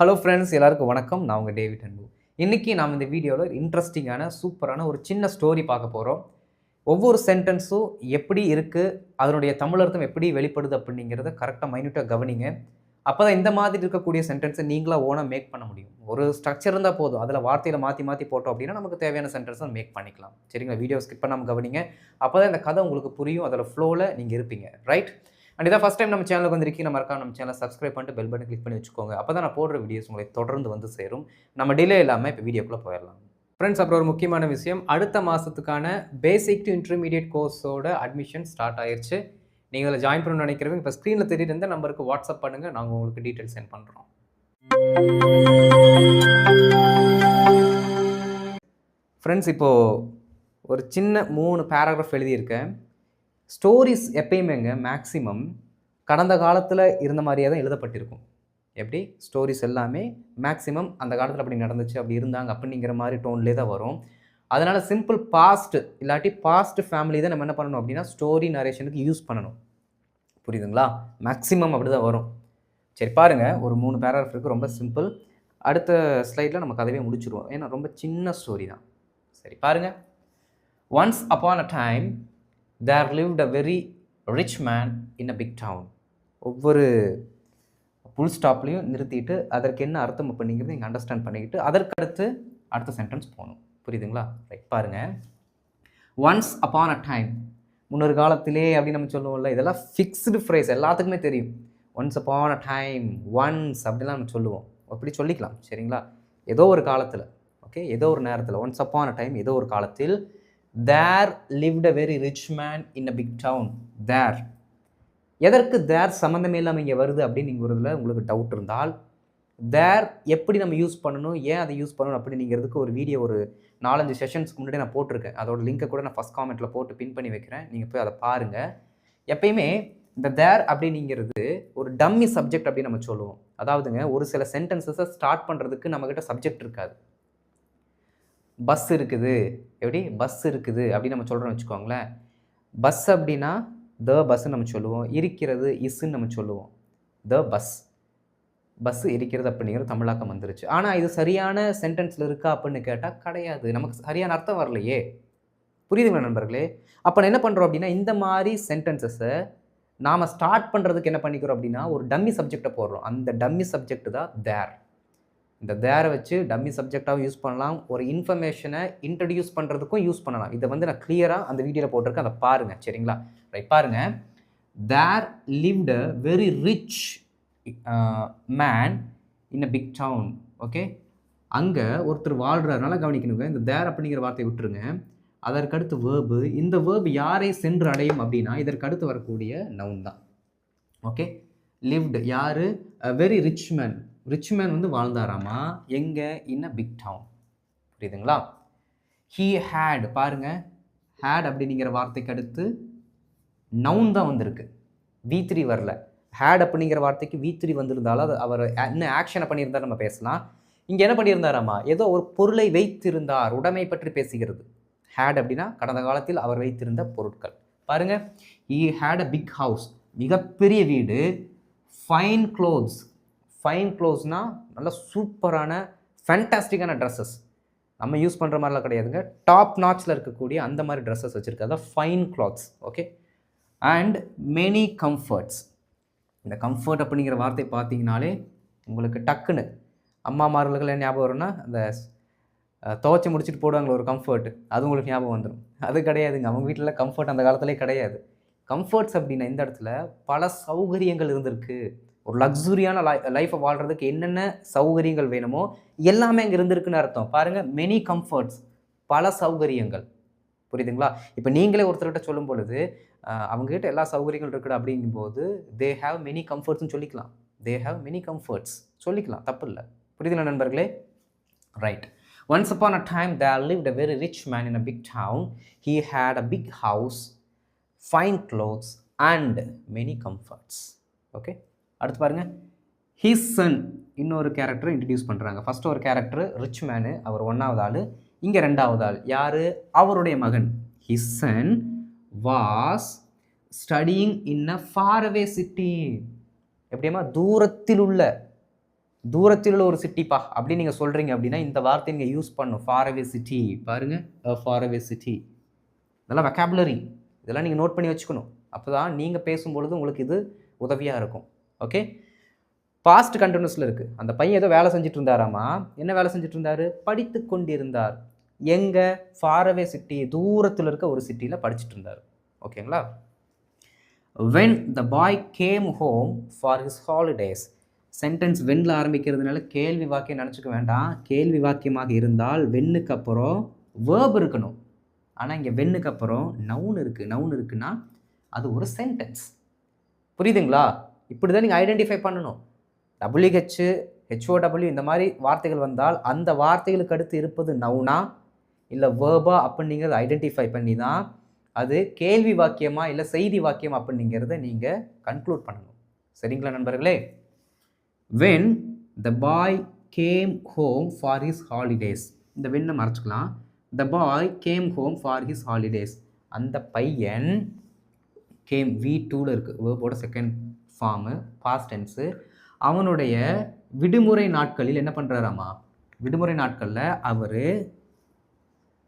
Hello friends, எல்லாருக்கும் வணக்கம். நான் உங்கள் டேவிட் அன்பு. இன்றைக்கி நாம் இந்த வீடியோவில் இன்ட்ரெஸ்டிங்கான சூப்பரான ஒரு சின்ன ஸ்டோரி பார்க்க போகிறோம். ஒவ்வொரு சென்டென்ஸும் எப்படி இருக்குது, அதனுடைய தமிழர்த்தம் எப்படி வெளிப்படுது அப்படிங்கிறத கரெக்டாக மைன்யூட்டாக கவனிங்க. அப்போ தான் இந்த மாதிரி இருக்கக்கூடிய சென்டென்ஸை நீங்களாக ஓனாக மேக் பண்ண முடியும். ஒரு ஸ்ட்ரக்சர் இருந்தால் போதும், அதில் வார்த்தையில் மாற்றி மாற்றி போட்டோம் அப்படின்னா நமக்கு தேவையான சென்டென்ஸை மேக் பண்ணிக்கலாம். சரிங்களா? வீடியோ ஸ்கிப் பண்ணாமல் கவனிங்க. அப்போ தான் இந்த கதை உங்களுக்கு புரியும், அதில் ஃப்ளோவில் நீங்கள் இருப்பீங்க. ரைட்? அண்ட் இதான் ஃபஸ்ட் டைம் நம்ம சேனலுக்கு வந்திருக்கீங்க, நம்ம சேனலை சப்ஸ்கிரைப் பண்ணிட்டு பெல் பட்டன் கிளிக் பண்ணி வச்சுக்கோங்க. அப்போ தான் நான் போடுற வீடியோஸ் உங்களை தொடர்ந்து வந்து சேரும். நம்ம டிலே இல்லாமல் இப்போ வீடியோக்குள்ளே போயிடலாம். ஃப்ரெண்ட்ஸ், அப்புறம் ஒரு முக்கியமான விஷயம், அடுத்த மாதத்துக்கான பேசிக் டு இன்டர்மீடியட் கோர்ஸோட அட்மிஷன் ஸ்டார்ட் ஆயிடுச்சு. நீங்கள் அதில் ஜாயின் பண்ணணும்னு நினைக்கிறவங்க இப்போ ஸ்க்ரீனில் தெரியுற இந்த நம்பருக்கு வாட்ஸ்அப் பண்ணுங்கள், நாங்கள் உங்களுக்கு டீட்டெயில்ஸ் சென்ட் பண்ணுறோம். ஃப்ரெண்ட்ஸ், இப்போது ஒரு சின்ன 3 பேராகிராஃப் எழுதியிருக்கேன். ஸ்டோரிஸ் எப்பயுமேங்க மேக்ஸிமம் கடந்த காலத்தில் இருந்த மாதிரியே தான் எழுதப்பட்டிருக்கும். எப்படி? ஸ்டோரிஸ் எல்லாமே மேக்ஸிமம் அந்த காலத்தில் அப்படி நடந்துச்சு, அப்படி இருந்தாங்க அப்படிங்கிற மாதிரி டோன்லேயே தான் வரும். அதனால் சிம்பிள் பாஸ்ட் இல்லாட்டி பாஸ்ட் ஃபேமிலி தான் நம்ம என்ன பண்ணணும் அப்படின்னா ஸ்டோரி நரேஷனுக்கு யூஸ் பண்ணணும். புரியுதுங்களா? மேக்ஸிமம் அப்படி தான் வரும். சரி பாருங்கள், ஒரு 3 பேராகிராஃப் இருக்குது, ரொம்ப சிம்பிள். அடுத்த ஸ்லைடில் நம்ம கதையை முடிச்சுருவோம், ஏன்னா ரொம்ப சின்ன ஸ்டோரி தான். சரி பாருங்கள். Once upon a time there lived a very rich man in a big town. ஒவ்வொரு ஃபுல் ஸ்டாப்லையும் நிறுத்திட்டு அதற்கு என்ன அர்த்தம் அப்படிங்கிறது நீங்கள் அண்டர்ஸ்டாண்ட் பண்ணிக்கிட்டு அதற்கடுத்து அடுத்த சென்டென்ஸ் போகணும். புரியுதுங்களா? ரைட் பாருங்கள். ஒன்ஸ் அப்பான் அ டைம், முன்னொரு காலத்திலே அப்படின்னு நம்ம சொல்லுவோம்ல, இதெல்லாம் ஃபிக்ஸ்டு ஃப்ரேஸ், எல்லாத்துக்குமே தெரியும். Once upon a time, once அப்படிலாம் நம்ம சொல்லுவோம், அப்படி சொல்லிக்கலாம். சரிங்களா? ஏதோ ஒரு காலத்தில், ஓகே, ஏதோ ஒரு நேரத்தில், ஒன்ஸ் அப்பான் அ டைம், ஏதோ ஒரு காலத்தில் there lived a very rich man in a big town. there, எதற்கு there சம்மந்தமே இல்லாமல் இங்கே வருது அப்படிங்கிறதுல உங்களுக்கு டவுட் இருந்தால், there எப்படி நம்ம யூஸ் பண்ணணும், ஏன் அதை யூஸ் பண்ணணும் அப்படிங்கிறதுக்கு ஒரு வீடியோ ஒரு 4-5 செஷன்ஸ்க்கு முன்னாடி நான் போட்டிருக்கேன். அதோட லிங்கை கூட நான் ஃபஸ்ட் காமெண்ட்டில் போட்டு பின் பண்ணி வைக்கிறேன், நீங்கள் போய் அதை பாருங்கள். எப்பயுமே இந்த there அப்படிங்கிறது ஒரு டம்மி சப்ஜெக்ட் அப்படின்னு நம்ம சொல்லுவோம். அதாவதுங்க, ஒரு சில சென்டென்சஸை ஸ்டார்ட் பண்ணுறதுக்கு நம்மக்கிட்ட சப்ஜெக்ட் இருக்காது. பஸ் இருக்குது, எப்படி பஸ் இருக்குது அப்படின்னு நம்ம சொல்கிறோம்னு வச்சுக்கோங்களேன். பஸ் அப்படின்னா த பஸ்ன்னு நம்ம சொல்லுவோம். இருக்கிறது இஸ்ன்னு நம்ம சொல்லுவோம். த பஸ், பஸ் இருக்கிறது அப்படிங்கிற தமிழாக்கம் வந்துருச்சு. ஆனால் இது சரியான சென்டென்ஸில் இருக்கா அப்படின்னு கேட்டால் கிடையாது, நமக்கு சரியான அர்த்தம் வரலையே. புரியுதுங்களா நண்பர்களே? அப்போ நான் என்ன பண்ணுறோம் அப்படின்னா, இந்த மாதிரி சென்டென்சஸை நாம் ஸ்டார்ட் பண்ணுறதுக்கு என்ன பண்ணிக்கிறோம் அப்படின்னா, ஒரு டம்மி சப்ஜெக்டை போடுறோம். அந்த டம்மி சப்ஜெக்ட் தான் தேர். இந்த தேரை வச்சு டம்மி சப்ஜெக்டாகவும் யூஸ் பண்ணலாம், ஒரு இன்ஃபர்மேஷனை இன்ட்ரடியூஸ் பண்ணுறதுக்கும் யூஸ் பண்ணலாம். இதை வந்து நான் கிளியராக அந்த வீடியோவில் போட்டிருக்கேன், அதை பாருங்கள். சரிங்களா? ரைட் பாருங்கள். There lived a very rich man in a big town. Okay, அங்கே ஒருத்தர் வாழ்கிறதுனால கவனிக்கணுங்க. இந்த தேர் அப்படிங்கிற வார்த்தையை விட்டுருங்க. அதற்கடுத்து வேர்பு. இந்த வேர்பு யாரை சென்று அடையும் அப்படின்னா இதற்கடுத்து வரக்கூடிய நவுன் தான். ஓகே, லிவ்டு யார்? Very rich man. Rich man வந்து வாழ்ந்தாராமா எங்கே? இன் அ பிக் டவுன். புரியுதுங்களா? ஹீ ஹேட், பாருங்க, ஹேட் அப்படிங்கிற வார்த்தைக்கு அடுத்து நவுன் தான் வந்திருக்கு, V3 வரல. ஹேட் அப்படிங்கிற வார்த்தைக்கு V3 வந்திருந்தாலும் அது அவர் என்ன ஆக்ஷனை பண்ணியிருந்தார் நம்ம பேசலாம். இங்கே என்ன பண்ணியிருந்தாராமா, ஏதோ ஒரு பொருளை வைத்திருந்தார், உடைமை பற்றி பேசுகிறது. ஹேட் அப்படின்னா கடந்த காலத்தில் அவர் வைத்திருந்த பொருட்கள். பாருங்க, he had a big house, மிகப்பெரிய வீடு. ஃபைன் க்ளோத்ஸ், ஃபைன் க்ளோத்ஸ்னால் நல்ல சூப்பரான ஃபேண்டாஸ்டிக்கான ட்ரெஸ்ஸஸ், நம்ம யூஸ் பண்ணுற மாதிரிலாம் கிடையாதுங்க, டாப் நாட்சில் இருக்கக்கூடிய அந்த மாதிரி ட்ரெஸ்ஸஸ் வச்சுருக்காது, fine clothes. Okay, and many comforts. இந்த கம்ஃபர்ட் அப்படிங்கிற வார்த்தை பார்த்தீங்கனாலே உங்களுக்கு டக்குன்னு அம்மாமார்களுக்கு ஞாபகம் வரும்னா, அந்த துவைச்சி முடிச்சுட்டு போடுவாங்களே ஒரு கம்ஃபர்ட், அது உங்களுக்கு ஞாபகம் வந்துடும். அது கிடையாதுங்க, அவங்க வீட்டில் கம்ஃபர்ட் அந்த காலத்திலே கிடையாது. கம்ஃபர்ட்ஸ் அப்படின்னா இந்த இடத்துல பல சௌகரியங்கள் இருந்திருக்கு. ஒரு லக்ஸுரியான லைஃப்பை வாழ்கிறதுக்கு என்னென்ன சௌகரியங்கள் வேணுமோ எல்லாமே அங்கே இருந்திருக்குன்னு அர்த்தம். பாருங்கள், மெனி கம்ஃபர்ட்ஸ், பல சௌகரியங்கள். புரியுதுங்களா? இப்போ நீங்களே ஒருத்தர்கிட்ட சொல்லும் பொழுது அவங்ககிட்ட எல்லா சௌகரியங்கள் இருக்குது அப்படிங்கும்போது தே ஹாவ் மெனி கம்ஃபர்ட்ஸ்னு சொல்லிக்கலாம். தே ஹாவ் மெனி கம்ஃபர்ட்ஸ் சொல்லிக்கலாம், தப்பு இல்லை. புரியுதுங்களா நண்பர்களே? Right. Once upon a time there lived a very rich man in a big town. He had a big house, fine clothes and many comforts. Okay, அடுத்து பாருங்கள். His son, இன்னொரு கேரக்டரை introduce பண்ணுறாங்க. ஃபஸ்ட்டு ஒரு கேரக்டர் ரிச் மேனு, அவர் 1வது ஆள். இங்கே 2வது ஆள் யார்? அவருடைய மகன். His son was studying in a far away city. எப்படியம்மா? தூரத்தில் உள்ள தூரத்தில் உள்ள ஒரு சிட்டிப்பா அப்படின்னு நீங்கள் சொல்கிறீங்க அப்படின்னா இந்த வார்த்தையை நீங்கள் யூஸ் பண்ணும். For away city. பாருங்கள், ஃபார் அவே சிட்டி. இதெல்லாம் வெக்காபுலரி. இதெல்லாம் நீங்கள் நோட் பண்ணி வச்சுக்கணும். அப்போ தான் நீங்கள் பேசும்பொழுது உங்களுக்கு இது உதவியாக இருக்கும். ஓகே, பாஸ்ட் கண்டினியூஸில் இருக்குது. அந்த பையன் ஏதோ வேலை செஞ்சுட்டு இருந்தாராமா. என்ன வேலை செஞ்சுட்டு இருந்தார்? படித்து கொண்டிருந்தார். எங்கே? ஃபார் அவே சிட்டி, தூரத்தில் இருக்க ஒரு சிட்டியில் படிச்சுட்டு இருந்தார். ஓகேங்களா? When the boy came home for his holidays. Sentence வென்னில் ஆரம்பிக்கிறதுனால கேள்வி வாக்கியம் நினச்சிக்க வேண்டாம். கேள்வி வாக்கியமாக இருந்தால் வென்னுக்கு அப்புறம் வேர்ப் இருக்கணும். ஆனால் இங்கே வென்னுக்கு அப்புறம் நவுன் இருக்குது. நவுன் இருக்குன்னா அது ஒரு சென்டென்ஸ். புரியுதுங்களா? இப்படி தான் நீங்கள் ஐடென்டிஃபை பண்ணணும். WH, HOW இந்த மாதிரி வார்த்தைகள் வந்தால் அந்த வார்த்தைகளுக்கு அடுத்து இருப்பது நவுனா இல்லை வேர்பா அப்படிங்கிறத ஐடென்டிஃபை பண்ணி தான் அது கேள்வி வாக்கியமா இல்லை செய்தி வாக்கியம் அப்படிங்கிறத நீங்கள் கன்க்ளூட் பண்ணணும். சரிங்களா நண்பர்களே? When the boy came home for his holidays. இந்த வென்னை மறைச்சிக்கலாம். The boy came home for his holidays. அந்த பையன் கேம் V2ல இருக்குது. வேர்போட செகண்ட் ஃபார்மு, பாஸ்ட் டென்ஸு. அவனுடைய விடுமுறை நாட்களில் என்ன பண்ணுறாராமா? விடுமுறை நாட்களில் அவர்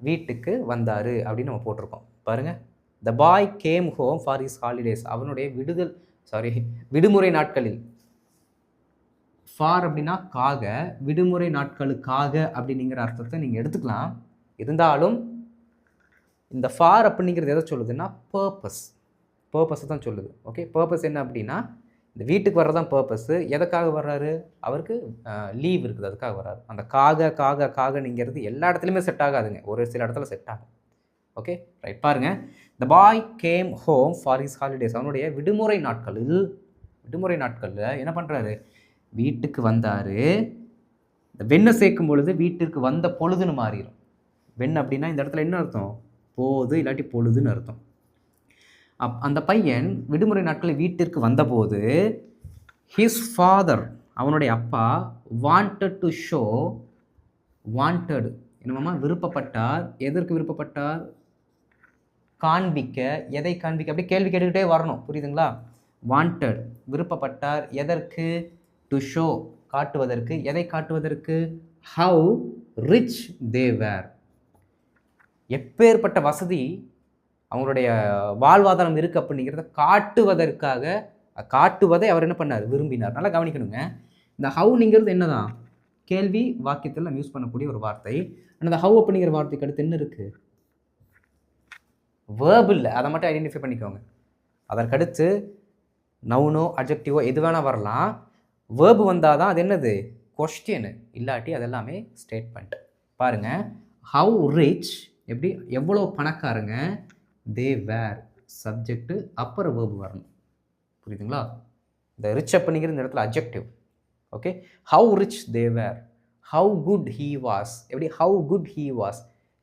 வீட்டுக்கு வந்தார் அப்படின்னு நம்ம போட்டிருக்கோம். பாருங்கள், the boy came home for his holidays. அவனுடைய விடுமுறை நாட்களில். ஃபார் அப்படின்னா காக, விடுமுறை நாட்களுக்காக அப்படிங்கிற அர்த்தத்தை நீங்கள் எடுத்துக்கலாம். இருந்தாலும் இந்த ஃபார் அப்படிங்கிறது எதை சொல்லுதுன்னா பர்பஸ் தான் சொல்லுது. ஓகே, பர்பஸ் என்ன அப்படின்னா இந்த வீட்டுக்கு வர்றதான் பர்பஸ்ஸு. எதுக்காக வர்றாரு? அவருக்கு லீவ் இருக்குது, அதுக்காக வர்றாரு. அந்த காகங்கிறது எல்லா இடத்துலையுமே செட் ஆகாதுங்க, ஒரு சில இடத்துல செட் ஆகும். Okay right. பாருங்கள், the boy came home for his holidays. அவனுடைய விடுமுறை நாட்களில் என்ன பண்ணுறாரு? வீட்டுக்கு வந்தார். இந்த வெண்ணை சேர்க்கும் பொழுது வீட்டிற்கு வந்த பொழுதுன்னு மாறிடும். வெண் அப்படின்னா இந்த இடத்துல என்ன அர்த்தம்? போது இல்லாட்டி பொழுதுன்னு அர்த்தம். அந்த பையன் விடுமுறை நாட்களில் வீட்டிற்கு வந்தபோது ஹிஸ் ஃபாதர், அவனுடைய அப்பா, வாண்டட் என்னமாமா விருப்பப்பட்டார். எதற்கு விருப்பப்பட்டார்? காண்பிக்க. எதை காண்பிக்க? அப்படி கேள்வி கேட்டுக்கிட்டே வரணும். புரியுதுங்களா? வாண்டட் விருப்பப்பட்டார். எதற்கு? டு ஷோ காட்டுவதற்கு. எதை காட்டுவதற்கு? ஹவு ரிச் தே வேர். எப்பேற்பட்ட வசதி அவங்களுடைய வாழ்வாதாரம் இருக்குது அப்படிங்கிறத காட்டுவதை அவர் என்ன பண்ணார்? விரும்பினார். நல்லா கவனிக்கணுங்க. இந்த ஹவுங்கிறது என்னதான்? கேள்வி வாக்கியத்தில் நம்ம யூஸ் பண்ணக்கூடிய ஒரு வார்த்தை. ஆனால் இந்த ஹவு அப்படிங்கிற வார்த்தைக்கு அடுத்து என்ன இருக்குது? வேர்ப் இல்லை. அதை மட்டும் ஐடென்டிஃபை பண்ணிக்கோங்க. அதற்கடுத்து நவுனோ அட்ஜெக்டிவோ எது வேணால் வரலாம். வேர்பு வந்தால் தான் அது என்னது? கொஸ்டின். இல்லாட்டி அதெல்லாமே ஸ்டேட்மெண்ட். பாருங்கள், ஹவு ரிச் எப்படி எவ்வளோ பணக்காரங்க. தே வேர் சப்ஜெக்டு, அப்புறம் வேர்பு வரணும். புரியுதுங்களா? இந்த ரிச் அப்படிங்கிற இந்த இடத்துல adjective. Okay, how rich they were. How good he was. எப்படி ஹவு குட் ஹீ வாஸ்,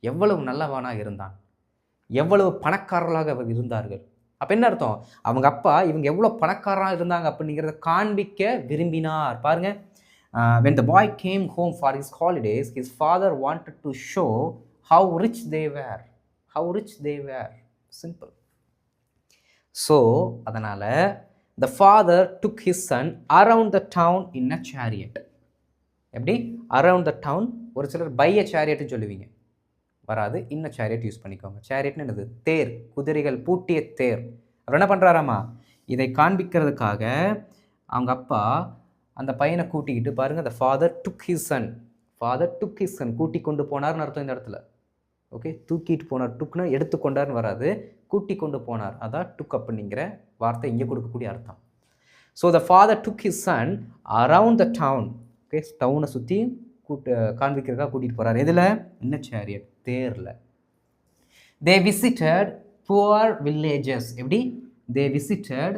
எவ்வளவு நல்லவனாக இருந்தான், எவ்வளவு பணக்காரர்களாக அவர் இருந்தார்கள். அப்போ என்ன அர்த்தம்? அவங்க அப்பா இவங்க எவ்வளோ பணக்காரராக இருந்தாங்க அப்படிங்கிறத காண்பிக்க விரும்பினார். பாருங்கள், when the boy came home for his holidays, his father wanted to show how rich they were. Simple. So அதனால் the father took his son around the town in a chariot. எப்படி? around the town. ஒரு சிலர் by a chariot சொல்லுவீங்க, வராது. இன்னும் chariot use பண்ணிக்கோங்க. சேரியட்னு என்னது? தேர், குதிரைகள் பூட்டிய தேர். அவர் என்ன பண்ணுறாராமா? இதை காண்பிக்கிறதுக்காக அவங்க அப்பா அந்த பையனை கூட்டிக்கிட்டு, பாருங்கள், the father took his son கூட்டி கொண்டு போனார்னு அர்த்தம் இந்த இடத்துல. ஓகே, தூக்கிட்டு போனார். டுக்னா எடுத்துக்கொண்டார்னு வராது, கூட்டி கொண்டு போனார். அதான் டுக் அப்படிங்கிற வார்த்தை இங்கே கொடுக்கக்கூடிய அர்த்தம். So the father took his son around the town. Okay, டவுனை சுற்றி காண்பிக்கிறதுக்காக கூட்டிகிட்டு போகிறார். எதில்? இன்ன சேரியட், தேரில். They visited poor villages. எப்படி? தே விசிட்டட்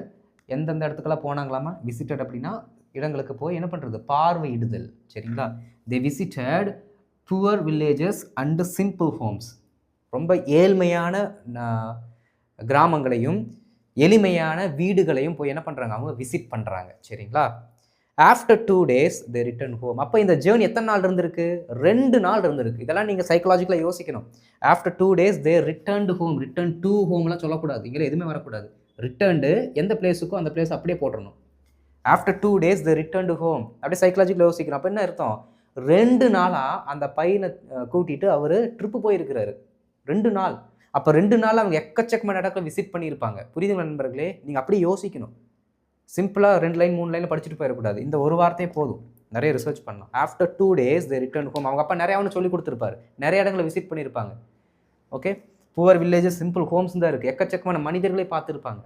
எந்தெந்த இடத்துக்கெல்லாம் போனாங்களாமா? விசிட்டட் அப்படின்னா இடங்களுக்கு போய் என்ன பண்ணுறது? பார்வையிடுதல். சரிங்களா? They visited poor villages and simple homes. ரொம்ப ஏழ்மையான கிராமங்களையும் எளிமையான வீடுகளையும் போய் என்ன பண்ணுறாங்க? அவங்க விசிட் பண்ணுறாங்க. சரிங்களா? ஆஃப்டர் 2 days தே ரிட்டர்ன் ஹோம். அப்போ இந்த ஜேர்னி எத்தனை நாள் இருந்திருக்கு? 2 நாள் இருந்திருக்கு. இதெல்லாம் நீங்கள் சைக்கலாஜிக்கலாக யோசிக்கணும். After 2 days they returned home. Return to ஹோம்லாம் சொல்லக்கூடாது, இங்கே எதுவுமே வரக்கூடாது. ரிட்டர்ன்டு எந்த பிளேஸுக்கோ அந்த பிளேஸ் அப்படியே போட்டுடணும். After 2 days they returned home. அப்படியே சைக்கலாஜிக்கல் யோசிக்கிறோம். அப்போ என்ன அர்த்தம்? 2 நாளாக அந்த பையனை கூட்டிகிட்டு அவர் ட்ரிப்பு போயிருக்கிறாரு. 2 நாள். அப்போ 2 நாள் அவங்க எக்கச்சக்கமான இடத்துல விசிட் பண்ணியிருப்பாங்க. புரியுதுங்களா நண்பர்களே? நீங்கள் அப்படியே யோசிக்கணும். சிம்பிளாக 2 லைன் 3 லைன் படிச்சுட்டு போயிடக்கூடாது. இந்த ஒரு வார்த்தையே போதும். நிறைய ரிசர்ச் பண்ணலாம். After 2 days they returned home. அவங்க அப்பா நிறையா ஒன்று சொல்லி கொடுத்துருப்பாரு. நிறைய இடங்களை விசிட் பண்ணியிருப்பாங்க. Okay, poor villages, simple homes தான் இருக்குது. எக்கச்சக்கமான மனிதர்களே பார்த்துருப்பாங்க.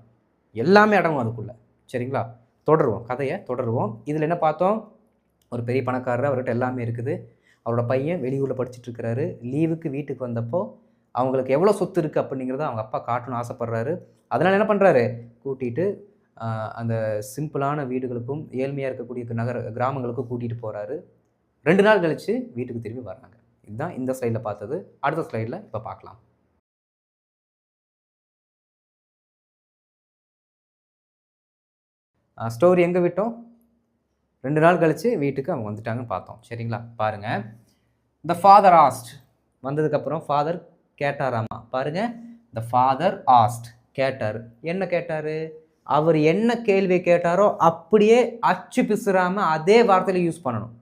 எல்லாமே அடங்கும் அதுக்குள்ளே. சரிங்களா? தொடருவோம், கதையை தொடருவோம். இதில் என்ன பார்த்தோம்? ஒரு பெரிய பணக்காரர், அவர்கிட்ட எல்லாமே இருக்குது. அவரோட பையன் வெளியூரில் படிச்சுட்டு இருக்கிறாரு. லீவுக்கு வீட்டுக்கு வந்தப்போ அவங்களுக்கு எவ்வளோ சொத்து இருக்குது அப்படிங்கிறத அவங்க அப்பா காட்டணும்னு ஆசைப்பட்றாரு. அதனால் என்ன பண்ணுறாரு? கூட்டிகிட்டு அந்த சிம்பிளான வீடுகளுக்கும் ஏழ்மையாக இருக்கக்கூடிய கிராமங்களுக்கும் கூட்டிகிட்டு போகிறாரு. 2 நாள் கழித்து வீட்டுக்கு திரும்பி வர்றாங்க. இதுதான் இந்த ஸ்லைடில் பார்த்தது. அடுத்த ஸ்லைடில் இப்போ பார்க்கலாம். ஸ்டோரி எங்கே விட்டோம்? 2 நாள் கழித்து வீட்டுக்கு அவங்க வந்துட்டாங்கன்னு பார்த்தோம். சரிங்களா? பாருங்கள். The father asked. வந்ததுக்கப்புறம் ஃபாதர் கேட்டாராமா. பாருங்கள், த ஃபாதர் ஆஸ்ட் கேட்டார். என்ன கேட்டார்? அவர் என்ன கேள்வி கேட்டாரோ அப்படியே அச்சு பிசுறாமல் அதே வார்த்தையில் யூஸ் பண்ணணும்.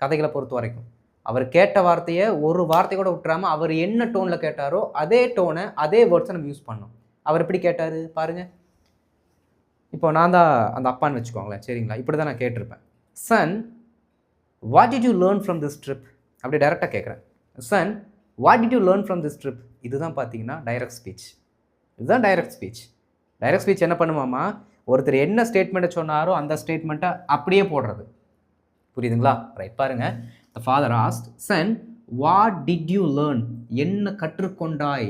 கதைகளை பொறுத்த வரைக்கும் அவர் கேட்ட வார்த்தையை ஒரு வார்த்தை கூட விட்டுறாமல் அவர் என்ன டோனில் கேட்டாரோ அதே டோனை அதே வேர்ட்ஸை நம்ம யூஸ் பண்ணணும். அவர் எப்படி கேட்டார் பாருங்கள். இப்போ நான் தான் அந்த அப்பான்னு வச்சுக்கோங்களேன். சரிங்களா? இப்படி தான் நான் கேட்டிருப்பேன். Son, what did you learn from this trip? அப்படி டைரெக்டாக கேட்குறேன். Son, what did you learn from this trip? இதுதான் பார்த்தீங்கன்னா டைரக்ட் ஸ்பீச். இதுதான் டைரக்ட் ஸ்பீச். டைரக்ட் ஸ்பீச் என்ன பண்ணுவாமா? ஒருத்தர் என்ன ஸ்டேட்மெண்ட்டை சொன்னாரோ அந்த ஸ்டேட்மெண்ட்டை அப்படியே போடுறது. புரியுதுங்களா? ரைட், பாருங்கள். The father asked, son, what did you learn? என்ன கற்றுக்கொண்டாய்?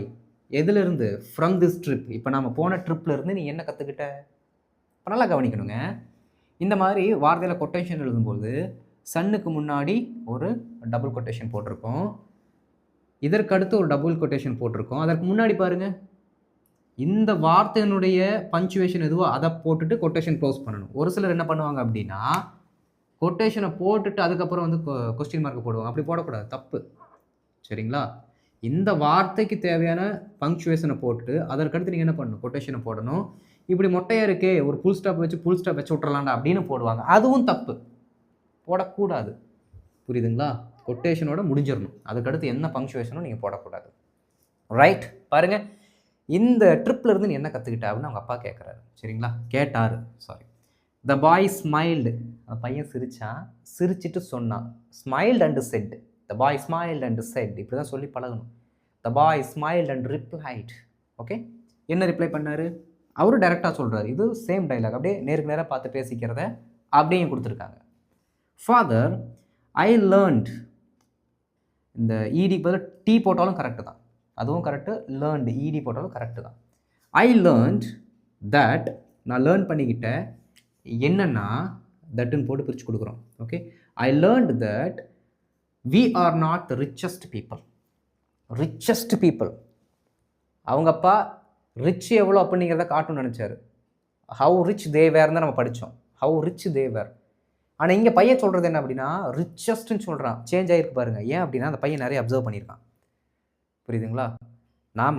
எதுலேருந்து? From this trip. இப்போ நம்ம போன ட்ரிப்லேருந்து நீ என்ன கற்றுக்கிட்ட? இப்போ நல்லா கவனிக்கணுங்க. இந்த மாதிரி வார்த்தையில் கொட்டேஷன் எழுதும்போது சன்னுக்கு முன்னாடி ஒரு டபுள் கொட்டேஷன் போட்டிருக்கோம். இதற்கு அடுத்து ஒரு டபுள் கொட்டேஷன் போட்டிருக்கோம். அதற்கு முன்னாடி பாருங்கள், இந்த வார்த்தையினுடைய பஞ்சுவேஷன் எதுவோ அதை போட்டுட்டு கொட்டேஷன் க்ளோஸ் பண்ணணும். ஒரு சிலர் என்ன பண்ணுவாங்க அப்படின்னா, கொட்டேஷனை போட்டுட்டு அதுக்கப்புறம் வந்து கொஸ்டின் மார்க் போடுவாங்க. அப்படி போடக்கூடாது, தப்பு. சரிங்களா? இந்த வார்த்தைக்கு தேவையான பங்க்சுவேஷனை போட்டுட்டு அதற்கடுத்து நீங்கள் என்ன பண்ணணும்? கொட்டேஷனை போடணும். இப்படி மொட்டையாக இருக்கே, ஒரு ஃபுல் ஸ்டாப் வச்சு விட்டுறலாம்டா அப்படின்னு போடுவாங்க. அதுவும் தப்பு, போடக்கூடாது. புரியுதுங்களா? கொட்டேஷனோட முடிஞ்சிடணும். அதுக்கடுத்து என்ன பங்க்சுவேஷனும் நீங்கள் போடக்கூடாது. ரைட், பாருங்கள். இந்த ட்ரிப்லேருந்து நீ என்ன கற்றுக்கிட்ட அப்படின்னு அவங்க அப்பா கேட்குறாரு. சரிங்களா? கேட்டார், சாரி. த பாய் ஸ்மைல்டு. அந்த பையன் சிரித்தான். சிரிச்சிட்டு சொன்னான். Smiled and set. The bye smiled and set. இப்படி தான் சொல்லி பழகணும். த பாய் ஸ்மைல்டு அண்ட் ரிப்ளைட். ஓகே, என்ன ரிப்ளை பண்ணார்? அவரும் டைரெக்டாக சொல்கிறார். இது சேம் டைலாக், அப்படியே நேருக்கு நேராக பார்த்து பேசிக்கிறத அப்படியே கொடுத்துருக்காங்க. ஃபாதர், ஐ லேர்ன்ட். இந்த இடி பதில் டீ போட்டாலும் கரெக்டு தான், அதுவும் கரெக்டு. லேர்ன்டு இடி போட்டாலும் கரெக்டு தான். I learned that. நான் லேர்ன் பண்ணிக்கிட்டேன். என்னென்னா தட்டுன்னு போட்டு பிரித்து கொடுக்குறோம். Okay, I learned that we are not the richest people. Richest people. அவங்க அப்பா ரிச் எவ்வளோ அப்படிங்கிறத காட்டணும்னு நினச்சாரு. ஹவு ரிச் தேவேர்னு தான் நம்ம படித்தோம். ஹவு ரிச் தேவர். ஆனால் இங்கே பையன் சொல்கிறது என்ன அப்படின்னா, ரிச்சஸ்ட்டுன்னு சொல்கிறான். சேஞ்ச் ஆகிருக்கு பாருங்கள். ஏன் அப்படின்னா அந்த பையன் நிறைய அப்சர்வ் பண்ணியிருக்கான். புரியுதுங்களா? நாம்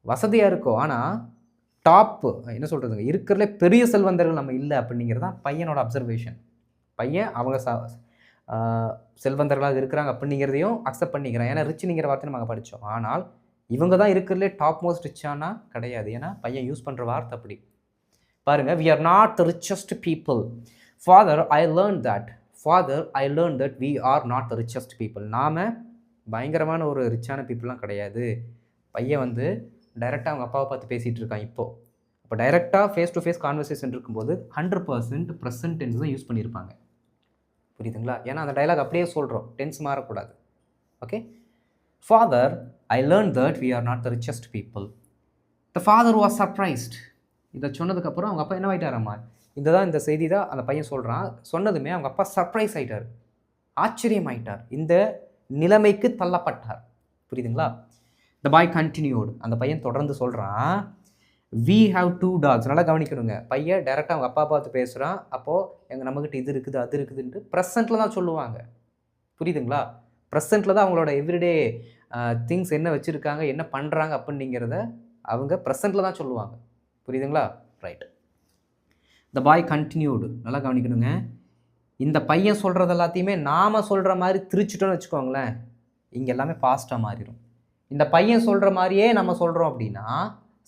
வசதியாக இருக்கோம், ஆனால் டாப்பு என்ன சொல்கிறதுங்க, இருக்கிறதுலே பெரிய செல்வந்தர்கள் நம்ம இல்லை அப்படிங்கிறது தான் பையனோட அப்சர்வேஷன். பையன் அவங்க செல்வந்தர்களாக இருக்கிறாங்க அப்படிங்கிறதையும் அக்செப்ட் பண்ணிக்கிறேன். ஏன்னா ரிச்சுங்கிற வார்த்தை நம்ம படித்தோம். ஆனால் இவங்க தான் இருக்கிறதுலே டாப் மோஸ்ட் ரிச்சானா கிடையாது. ஏன்னா பையன் யூஸ் பண்ணுற வார்த்தை அப்படி. பாருங்கள், we are not the richest people. Father, I learn that. Father, I learn that we are not the richest people. நாம் பயங்கரமான ஒரு ரிச்சான பீப்புளெலாம் கிடையாது. பையன் வந்து டைரெக்டாக அவங்க அப்பாவை பார்த்து பேசிகிட்டு இருக்கான். இப்போது அப்போ டைரெக்டாக ஃபேஸ் டு ஃபேஸ் கான்வர்சேஷன் இருக்கும்போது 100% ப்ரெசன்ட் டென்ஸ் தான் யூஸ் பண்ணியிருப்பாங்க. புரியுதுங்களா? ஏன்னா அந்த டைலாக் அப்படியே சொல்கிறோம், டென்ஸ் மாறக்கூடாது. Okay, father, I learn that we are not the richest people. The father was surprised. இதை சொன்னதுக்கப்புறம் அவங்க அப்பா என்ன ஆகிட்டாரம்மா, இந்த செய்தி தான் அந்த பையன் சொல்கிறான். சொன்னதுமே அவங்க அப்பா சர்ப்ரைஸ் ஆகிட்டார், ஆச்சரியமாயிட்டார், இந்த நிலைமைக்கு தள்ளப்பட்டார். புரியுதுங்களா? த பாய் கண்டினியூட். அந்த பையன் தொடர்ந்து சொல்கிறான், வி ஹாவ் 2 டாக்ஸ். நல்லா கவனிக்கணுங்க. பையன் டைரெக்டாக அவங்க அப்பா பார்த்து பேசுகிறான். அப்போது நம்மக்கிட்ட இது இருக்குது அது இருக்குதுன்ட்டு ப்ரெசென்ட்டில் தான் சொல்லுவாங்க. புரியுதுங்களா? ப்ரெசென்ட்டில் தான் அவங்களோட எவ்ரிடே திங்ஸ் என்ன வச்சுருக்காங்க, என்ன பண்ணுறாங்க அப்படிங்கிறத அவங்க ப்ரெசென்ட்டில் தான் சொல்லுவாங்க. புரியுதுங்களா? ரைட். த பாய் கண்டினியூடு. நல்லா கவனிக்கணுங்க. இந்த பையன் சொல்கிறது எல்லாத்தையுமே நாம் சொல்கிற மாதிரி திரிச்சிட்டோன்னு வச்சுக்கோங்களேன், இங்கே எல்லாமே பாஸ்ட்டாக மாறிடும். இந்த பையன் சொல்கிற மாதிரியே நம்ம சொல்கிறோம் அப்படின்னா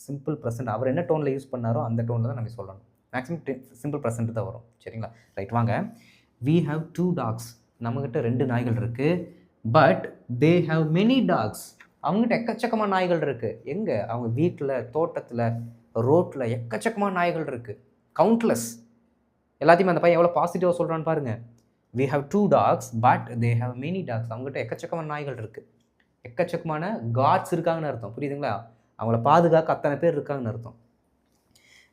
சிம்பிள் ப்ரெசன்ட். அவர் என்ன டோனில் யூஸ் பண்ணாரோ அந்த டோனில் தான் நம்ம சொல்லணும். மேக்ஸிமம் சிம்பிள் ப்ரெசன்ட் தான் வரும். சரிங்களா? ரைட், வாங்க. We have 2 dogs. நம்மக்கிட்ட 2 நாய்கள் இருக்குது. But they have many dogs. அவங்ககிட்ட எக்கச்சக்கமான நாய்கள் இருக்குது. எங்கே? அவங்க வீட்டில், தோட்டத்தில், ரோட்டில் எக்கச்சக்கமான நாய்கள் இருக்குது. கவுண்ட்லெஸ். எல்லாத்தையுமே அந்த பையன் எவ்வளோ பாசிட்டிவாக சொல்கிறான்னு பாருங்கள். We have 2 dogs but they have many dogs. அவங்ககிட்ட எக்கச்சக்கமான நாய்கள் இருக்குது. எக்கச்சக்கமான காட்ஸ் இருக்காங்கன்னு அர்த்தம். புரியுதுங்களா? அவங்கள பாதுகாக்க அத்தனை பேர் இருக்காங்கன்னு அர்த்தம்.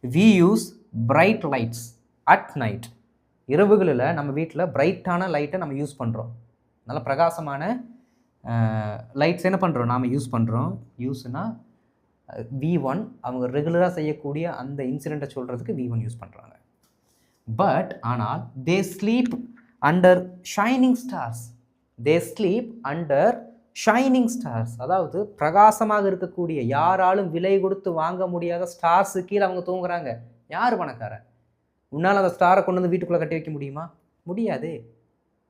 We use bright lights at night. இரவுகளில் நம்ம வீட்டில் பிரைட்டான லைட்டை நம்ம யூஸ் பண்ணுறோம். நல்ல பிரகாசமான லைட்ஸ் என்ன பண்ணுறோம்? நாம் யூஸ் பண்ணுறோம். யூஸ்னால் V1 அவங்க ரெகுலராக செய்யக்கூடிய அந்த இன்சிடெண்ட்டை சொல்கிறதுக்கு V1 யூஸ் பண்ணுறாங்க. பட் ஆனால் தே ஸ்லீப் அண்டர் ஷைனிங் ஸ்டார்ஸ். தே ஸ்லீப் அண்டர் ஷைனிங் ஸ்டார்ஸ். அதாவது பிரகாசமாக இருக்கக்கூடிய, யாராலும் விலை கொடுத்து வாங்க முடியாத ஸ்டார்ஸு கீழே அவங்க தூங்குறாங்க. யார் பணக்காரன்? உன்னால் அந்த ஸ்டாரை கொண்டு வந்து வீட்டுக்குள்ளே கட்டி வைக்க முடியுமா? முடியாது.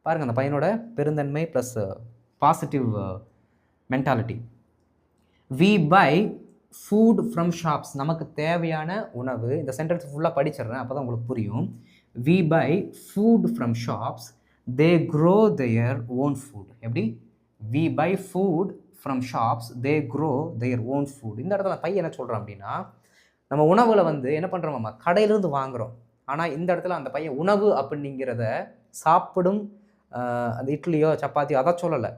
பாருங்கள், அந்த பையனோட பெருந்தன்மை plus positive mentality. We buy food from shops. நமக்கு தேவையான உணவு. இந்த சென்டென்ஸ் ஃபுல்லாக படிச்சிடுறேன், அப்போ தான் உங்களுக்கு புரியும். We buy food from shops they grow their own food. எப்படி? We buy food from shops they grow their own food. இந்த இடத்துல பையன் என்ன சொல்கிறான் அப்படின்னா, நம்ம உணவில் வந்து என்ன பண்ணுறோம், நம்ம கடையிலேருந்து வாங்குகிறோம். ஆனால் இந்த இடத்துல அந்த பையன் உணவு அப்படிங்கிறத சாப்பிடும் அந்த இட்லியோ சப்பாத்தியோ அதை சொல்லலை.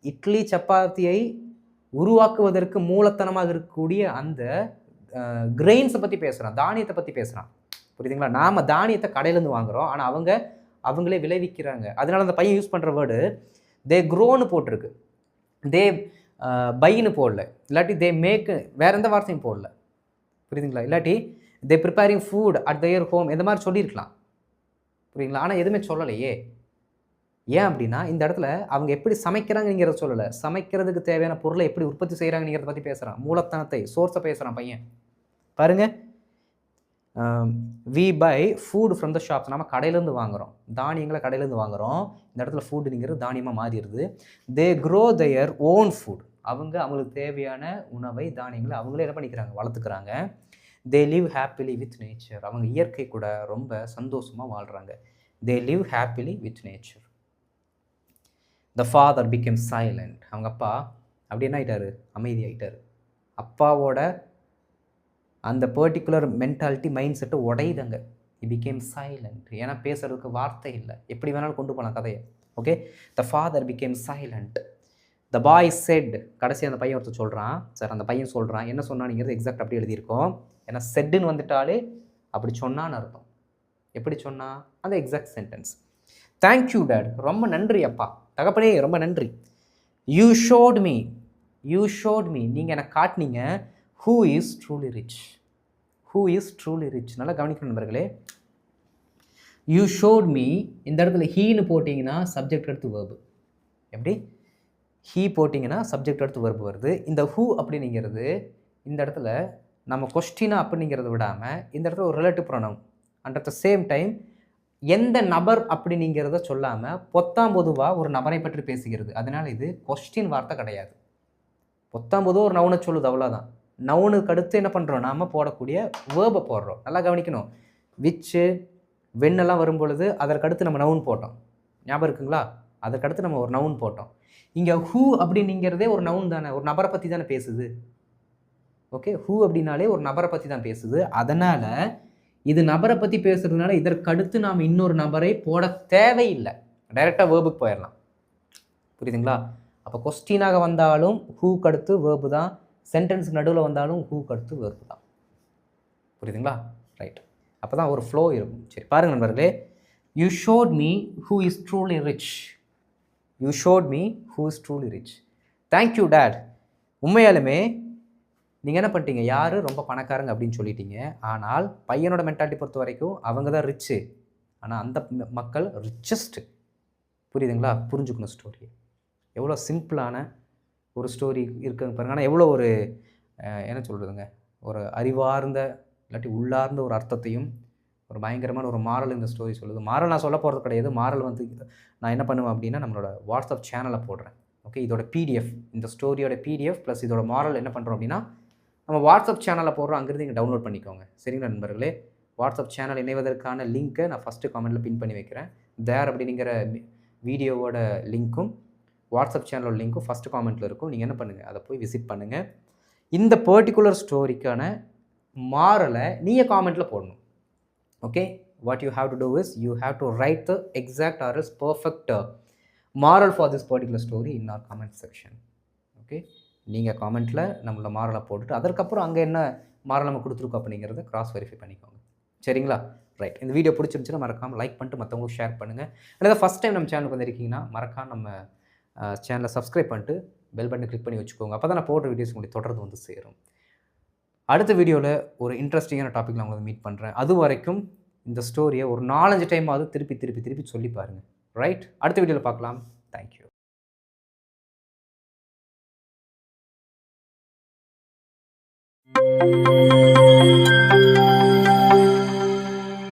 இட்லி சப்பாத்தியை உருவாக்குவதற்கு மூலத்தனமாக இருக்கக்கூடிய அந்த கிரெயின்ஸை பற்றி பேசுகிறான், தானியத்தை பற்றி பேசுகிறான். புரியுதுங்களா? நாம் தானியத்தை கடையிலேருந்து வாங்குகிறோம், ஆனால் அவங்களே விளைவிக்கிறாங்க. அதனால அந்த பையன் யூஸ் பண்ணுற வேர்டு தே க்ரோன்னு போட்டிருக்கு. தே பைன்னு போடல. இல்லாட்டி தே மேக், வேறு எந்த வார்த்தையும் போடல. புரியுதுங்களா? இல்லாட்டி they preparing food at their home, இந்த மாதிரி சொல்லியிருக்கலாம். புரியுங்களா? ஆனால் எதுவுமே சொல்லலையே. ஏன் அப்படின்னா இந்த இடத்துல அவங்க எப்படி சமைக்கிறாங்கிறத சொல்லலை. சமைக்கிறதுக்கு தேவையான பொருளை எப்படி உற்பத்தி செய்கிறாங்கிறத பற்றி பேசுகிறான். மூலத்தனத்தை, சோர்ஸை பேசுகிறான் பையன். பாருங்கள், we buy food from the shops. நம்ம கடையிலேருந்து வாங்குகிறோம், தானியங்களை கடையிலேருந்து வாங்குகிறோம். இந்த இடத்துல ஃபுட்டுங்கிறது தானியமாக மாறிடுது. They grow their own food. அவங்களுக்கு தேவையான உணவை, தானியங்களை அவங்களே என்ன பண்ணிக்கிறாங்க, வளர்த்துக்கிறாங்க. They live happily with nature. அவங்க இயற்கை கூட ரொம்ப சந்தோஷமாக வாழ்கிறாங்க. They live happily with nature. The father became silent. அவங்க அப்பா அப்படி என்ன ஆகிட்டார், அமைதி ஆகிட்டார். அப்பாவோட அந்த பர்டிகுலர் மென்டாலிட்டி, மைண்ட் செட்டு உடையுதுங்க. He became silent. ஏன்னா பேசுறதுக்கு வார்த்தை இல்லை. எப்படி வேணாலும் கொண்டு போகலாம் கதையை. Okay, the father became silent. The bye set. கடைசி அந்த பையன் ஒருத்தர் சொல்கிறான். சார் அந்த பையன் சொல்கிறான், என்ன சொன்னானுங்கிறது எக்ஸாக்ட் அப்படி எழுதியிருக்கோம். ஏன்னா செட்டுன்னு வந்துட்டாலே அப்படி சொன்னான்னு அர்த்தம். எப்படி சொன்னா, அந்த எக்ஸாக்ட் சென்டென்ஸ். Thank you date. ரொம்ப நன்றி அப்பா, தகப்பனே ரொம்ப நன்றி. You showed me. You showed me. நீங்கள் எனக்கு காட்டினீங்க. Who is truly rich. Who is truly rich. நல்லா கவனிக்கணும் நண்பர்களே. யூ ஷோட் மீ, இந்த இடத்துல ஹீன்னு போட்டிங்கன்னா சப்ஜெக்ட் அடுத்து வேர்பு. எப்படி? ஹீ போட்டிங்கன்னா சப்ஜெக்ட் அடுத்து வேர்பு வருது. இந்த ஹூ அப்படிங்கிறது இந்த இடத்துல நம்ம கொஸ்டினா அப்படிங்கிறத விடாமல் இந்த இடத்துல ஒரு relative pronoun. And at the same time எந்த நபர் அப்படிங்கிறத சொல்லாமல் பொத்தாம் பொதுவாக ஒரு நபரை பற்றி பேசுகிறது. அதனால் இது கொஸ்டின் வார்த்தை கிடையாது. பொத்தாம் பொதுவாக ஒரு நவுனை சொல்லுது, அவ்வளோதான். நவுனுக்கு அடுத்து என்ன பண்ணுறோம், நாம் போடக்கூடிய வேர்பை போடுறோம். நல்லா கவனிக்கணும். விச்சு வெண்ணெல்லாம் வரும்பொழுது அதற்கடுத்து நம்ம நவுன் போட்டோம், ஞாபகம் இருக்குங்களா? அதற்கடுத்து நம்ம ஒரு நவுன் போட்டோம். இங்கே ஹூ அப்படிங்கிறதே ஒரு நவுன் தானே, ஒரு நபரை பற்றி தானே பேசுது. ஓகே, ஹூ அப்படின்னாலே ஒரு நபரை பற்றி தான் பேசுது. அதனால் இது நபரை பற்றி பேசுகிறதுனால இதற்கடுத்து நாம் இன்னொரு நபரை போட தேவையில்லை. டைரெக்டாக வேர்புக்கு போயிடலாம். புரியுதுங்களா? அப்போ கொஸ்டினாக வந்தாலும் ஹூக்கு அடுத்து வேர்பு தான். சென்டென்ஸுக்கு நடுவில் வந்தாலும் ஹூக்கு அடுத்து வேர்பு தான். புரியுதுங்களா? ரைட். அப்போ தான் ஒரு ஃப்ளோ இருக்கும். சரி பாருங்கள் நண்பர்களே. You showed me who is truly rich. You showed me who is truly rich. Thank you date. உண்மையாலுமே நீங்கள் என்ன பண்ணிட்டீங்க, யார் ரொம்ப பணக்காரங்க அப்படின்னு சொல்லிட்டீங்க. ஆனால் பையனோட மென்டாலிட்டி பொறுத்த வரைக்கும் அவங்க தான் ரிச்சு. ஆனால் அந்த மக்கள் ரிச்சஸ்ட்டு. புரியுதுங்களா? புரிஞ்சுக்கணும் ஸ்டோரி. எவ்வளோ சிம்பிளான ஒரு ஸ்டோரி இருக்குங்க பாருங்க. ஆனால் எவ்வளோ ஒரு என்ன சொல்கிறதுங்க, ஒரு அறிவார்ந்த இல்லாட்டி உள்ளார்ந்த ஒரு அர்த்தத்தையும் ஒரு பயங்கரமான ஒரு மாரல் இந்த ஸ்டோரி சொல்லுது. மாரல் நான் சொல்ல போகிறது கிடையாது. மாரல் வந்து நான் என்ன பண்ணுவேன் அப்படின்னா, நம்மளோட வாட்ஸ்அப் சேனலில் போடுறேன். ஓகே, இதோட பிடிஎஃப், இந்த ஸ்டோரியோட பிடிஎஃப் ப்ளஸ் இதோட மாரல் என்ன பண்ணுறோம் அப்படின்னா, நம்ம வாட்ஸ்அப் சேனலில் போடுறோம். அங்கேருந்து நீங்கள் டவுன்லோட் பண்ணிக்கோங்க. சரிங்களா நண்பர்களே? வாட்ஸ்அப் சேனல் இணைவதற்கான லிங்க்கை நான் ஃபஸ்ட்டு காமெண்ட்டில் பின் பண்ணி வைக்கிறேன். தேர் அப்படிங்கிற வீடியோவோட லிங்க்கும் வாட்ஸ்அப் சேனலோட லிங்க்கும் ஃபஸ்ட்டு காமெண்ட்டில் இருக்கும். நீங்கள் என்ன பண்ணுங்கள், அதை போய் விசிட் பண்ணுங்கள். இந்த பர்டிகுலர் ஸ்டோரிக்கான மாரலை நீங்கள் காமெண்ட்டில் போடணும். Okay, what you have to do is you have to write the exact or is perfect moral for this particular story in our comment section. Okay, நீங்கள் காமெண்ட்டில் நம்மளோட மாரலை போட்டுட்டு அதற்கப்புறம் அங்கே என்ன மாரல் நம்ம கொடுத்துருக்கோம் அப்படிங்கிறத கிராஸ் வெரிஃபை பண்ணிக்கோங்க. சரிங்களா? ரைட். இந்த வீடியோ பிடிச்சிருந்துச்சுன்னா மறக்காமல் லைக் பண்ணிட்டு மற்றவங்களுக்கு ஷேர் பண்ணுங்கள். அல்லது ஃபஸ்ட் டைம் நம்ம சேனலுக்கு வந்திருக்கீங்கன்னா மறக்காம நம்ம சேனலை சப்ஸ்கிரைப் பண்ணிட்டு பெல் பட்டனை கிளிக் பண்ணி வச்சுக்கோங்க. அப்போ தான் நான் போடுற வீடியோஸ் உங்களுக்கு தொடர்ந்து வந்து சேரும். அடுத்த வீடியோவில் ஒரு இன்ட்ரெஸ்டிங்கான டாப்பிக்கில் உங்களை மீட் பண்ணுறேன். அது வரைக்கும் இந்த ஸ்டோரியை ஒரு 4-5 டைமாவது திருப்பி சொல்லி பாருங்கள். ரைட், அடுத்த வீடியோவில் பார்க்கலாம். தேங்க்யூ.